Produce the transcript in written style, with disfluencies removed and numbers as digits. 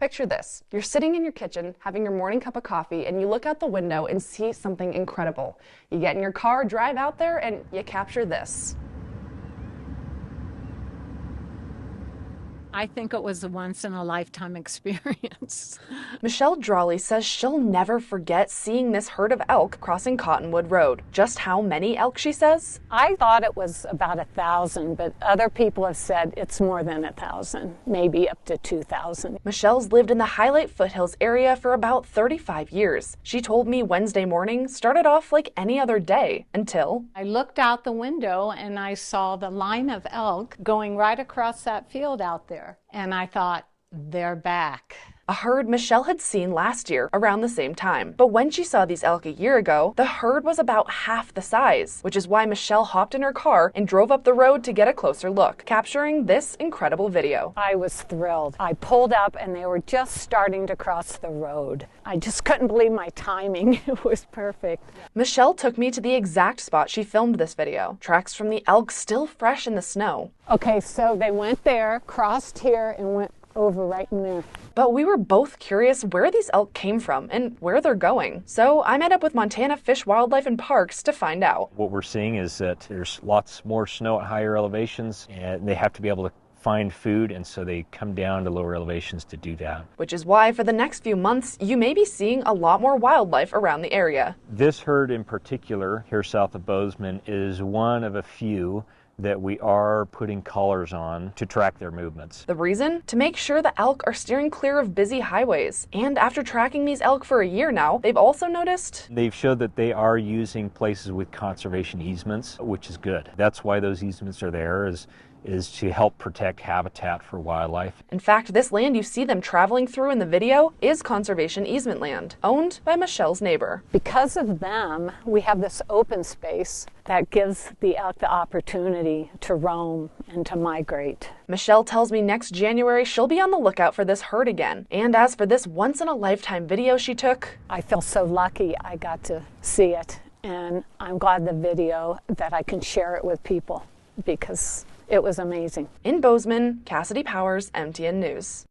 Picture this. You're sitting in your kitchen, having your morning cup of coffee, and you look out the window and see something incredible. You get in your car, drive out there, and you capture this. I think it was a once-in-a-lifetime experience. Michelle Dralle says she'll never forget seeing this herd of elk crossing Cottonwood Road. Just how many elk, she says? I thought it was about 1,000, but other people have said it's more than 1,000, maybe up to 2,000. Michelle's lived in the Highlight Foothills area for about 35 years. She told me Wednesday morning started off like any other day until I looked out the window and I saw the line of elk going right across that field out there. And I thought, they're back. a herd Michelle had seen last year around the same time. But when she saw these elk a year ago, the herd was about half the size, which is why Michelle hopped in her car and drove up the road to get a closer look, capturing this incredible video. I was thrilled. I pulled up and they were just starting to cross the road. I just couldn't believe my timing. It was perfect. Michelle took me to the exact spot she filmed this video. Tracks from the elk still fresh in the snow. Okay, so they went there, crossed here, and went over right in there. But we were both curious where these elk came from and where they're going. So I met up with Montana Fish, Wildlife and Parks to find out. What we're seeing is that there's lots more snow at higher elevations, and they have to be able to find food, and so they come down to lower elevations to do that. Which is why for the next few months, you may be seeing a lot more wildlife around the area. This herd in particular, here south of Bozeman, is one of a few that we are putting collars on to track their movements. The reason? To make sure the elk are steering clear of busy highways. And after tracking these elk for a year now, they've also noticed They've showed that they are using places with conservation easements, which is good. That's why those easements are there, is to help protect habitat for wildlife. In fact, this land you see them traveling through in the video is conservation easement land, owned by Michelle's neighbor. Because of them, we have this open space that gives the elk the opportunity to roam and to migrate. Michelle tells me next January she'll be on the lookout for this herd again. And as for this once-in-a-lifetime video she took, I feel so lucky I got to see it, and I'm glad the video that I can share it with people because it was amazing. In Bozeman, Cassidy Powers, MTN News.